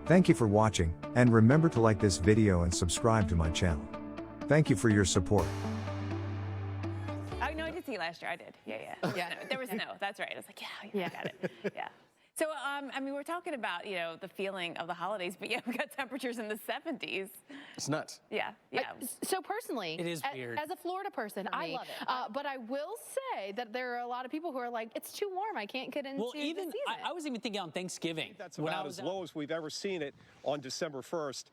Thank you for watching, and remember to like this video and subscribe to my channel. Thank you for your support. Oh, no, I did see last year. I did. Yeah. No, there was snow. That's right. I was like, yeah, got it. Yeah. So, I mean, we're talking about, the feeling of the holidays, but yeah, we've got temperatures in the 70s. It's nuts. Yeah. So personally, it is weird. As a Florida person, I love it. But I will say that there are a lot of people who are like, it's too warm. I can't get into the season. I was even thinking on Thanksgiving. That's about as low as we've ever seen it on December 1st.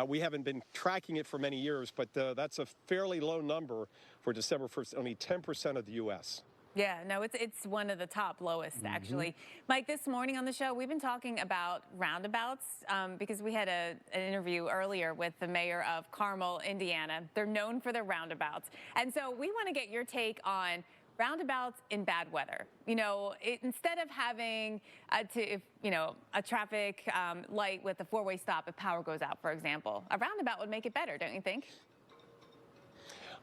We haven't been tracking it for many years, but that's a fairly low number for December 1st, only 10% of the U.S. Yeah, no, it's one of the top lowest, actually. Mike, this morning on the show, we've been talking about roundabouts because we had an interview earlier with the mayor of Carmel, Indiana. They're known for their roundabouts. And so we want to get your take on roundabouts in bad weather. Instead of having a traffic light with a four-way stop if power goes out, for example, a roundabout would make it better, don't you think?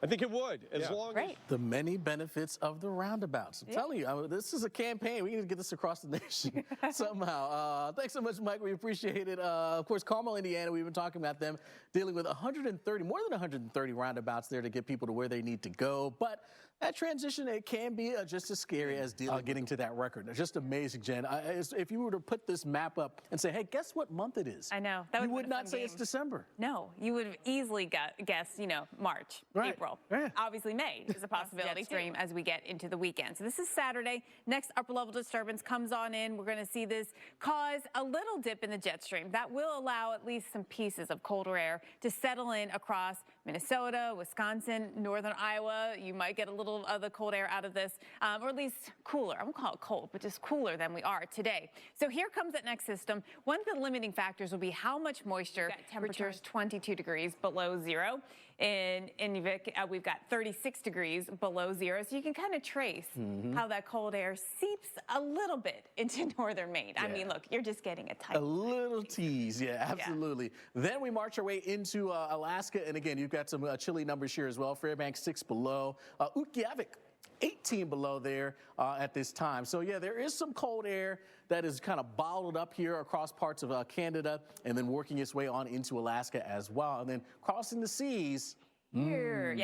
I think it would, as long as... The many benefits of the roundabouts. I'm telling you, this is a campaign. We need to get this across the nation somehow. Thanks so much, Mike. We appreciate it. Of course, Carmel, Indiana, we've been talking about them dealing with more than 130 roundabouts there to get people to where they need to go. But that transition, it can be just as scary as getting to that record. It's just amazing, Jen. If you were to put this map up and say, hey, guess what month it is? I know. You would not say it's December. No, you would have easily guessed, March, April. Yeah. Obviously, May is a possibility stream as we get into the weekend. So this is Saturday. Next upper level disturbance comes on in. We're going to see this cause a little dip in the jet stream. That will allow at least some pieces of colder air to settle in across Minnesota, Wisconsin, northern Iowa. You might get a little of the cold air out of this, or at least cooler. I won't call it cold, but just cooler than we are today. So here comes that next system. One of the limiting factors will be how much moisture. Temperatures 22 degrees below zero. In Inuvik, we've got 36 degrees below zero. So you can kind of trace how that cold air seeps a little bit into northern Maine. I mean, look, you're just getting a little tease. Yeah, absolutely. Then we march our way into Alaska. And again, you've got some chilly numbers here as well. Fairbanks 6 below. Utqiagvik 18 below there at this time. So yeah, there is some cold air that is kind of bottled up here across parts of Canada and then working its way on into Alaska as well. And then crossing the seas. Here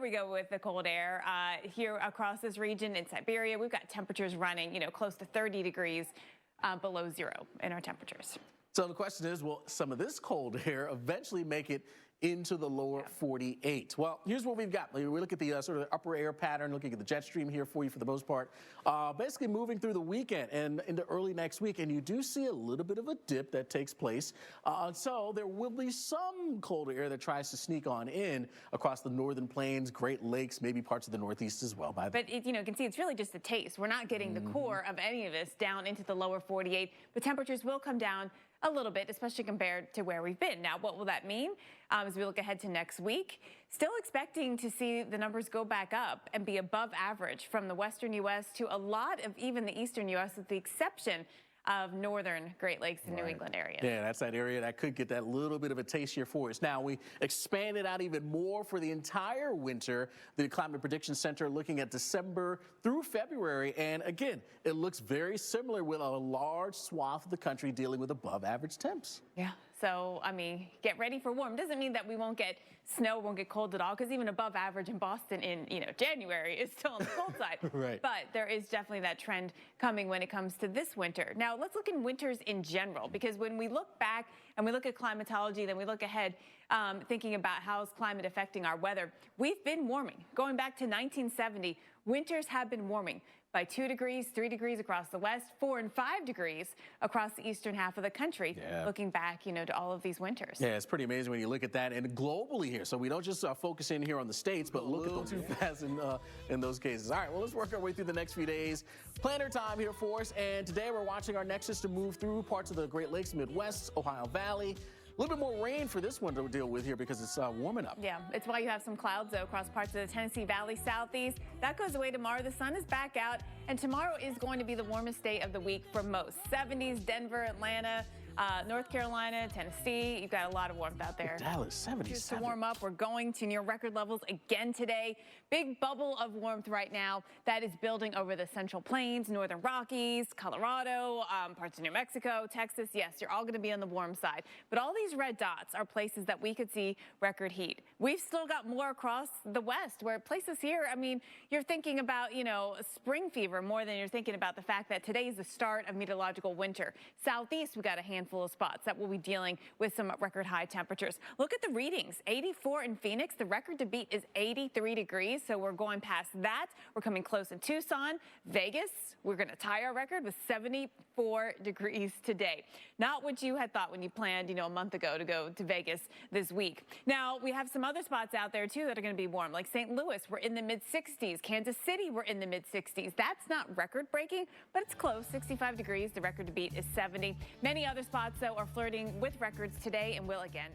we go with the cold air. Here across this region in Siberia, we've got temperatures running, close to 30 degrees below zero in our temperatures. So the question is, will some of this cold air eventually make it into the lower 48? Well, here's what we've got. We look at the sort of upper air pattern, looking at the jet stream here for you for the most part. Basically moving through the weekend and into early next week, and you do see a little bit of a dip that takes place. So there will be some colder air that tries to sneak on in across the northern plains, Great Lakes, maybe parts of the Northeast as well. But you can see it's really just a taste. We're not getting the core of any of this down into the lower 48, but temperatures will come down a little bit, especially compared to where we've been. Now, what will that mean as we look ahead to next week? Still expecting to see the numbers go back up and be above average from the western U.S. to a lot of even the eastern U.S. with the exception of northern Great Lakes and New England areas. Yeah, that's that area that could get that little bit of a taste here for us. Now, we expanded out even more for the entire winter. The Climate Prediction Center looking at December through February. And again, it looks very similar with a large swath of the country dealing with above average temps. Yeah. So, I mean, get ready for warm. Doesn't mean that we won't get snow, won't get cold at all, because even above average in Boston in, January is still on the cold side. Right. But there is definitely that trend coming when it comes to this winter. Now, let's look in winters in general, because when we look back and we look at climatology, then we look ahead, thinking about how is climate affecting our weather, we've been warming. Going back to 1970, winters have been warming by 2 degrees, 3 degrees across the west, 4 and 5 degrees across the eastern half of the country, looking back, to all of these winters. Yeah, it's pretty amazing when you look at that, and globally here. So we don't just focus in here on the States, but look at too fast in those cases. All right, well, let's work our way through the next few days. Planner time here for us, and today we're watching our next system move through parts of the Great Lakes, Midwest, Ohio Valley. A little bit more rain for this one to deal with here because it's warming up. Yeah, it's why you have some clouds, though, across parts of the Tennessee Valley, southeast. That goes away tomorrow. The sun is back out, and tomorrow is going to be the warmest day of the week for most. 70s, Denver, Atlanta, North Carolina, Tennessee, you've got a lot of warmth out there. Dallas, 77. Just to warm up, we're going to near record levels again today. Big bubble of warmth right now that is building over the Central Plains, Northern Rockies, Colorado, parts of New Mexico, Texas. Yes, you're all going to be on the warm side. But all these red dots are places that we could see record heat. We've still got more across the West where places here, I mean, you're thinking about, you know, spring fever more than you're thinking about the fact that today is the start of meteorological winter. Southeast, we got a handful of spots that will be dealing with some record high temperatures. Look at the readings. 84 in Phoenix. The record to beat is 83 degrees. So we're going past that. We're coming close in Tucson. Vegas, we're going to tie our record with 74 degrees today. Not what you had thought when you planned, you know, a month ago to go to Vegas this week. Now, we have some other spots out there, too, that are going to be warm, like St. Louis. We're in the mid-60s. Kansas City, we're in the mid-60s. That's not record-breaking, but it's close. 65 degrees. The record to beat is 70. Many other spots, though, are flirting with records today and will again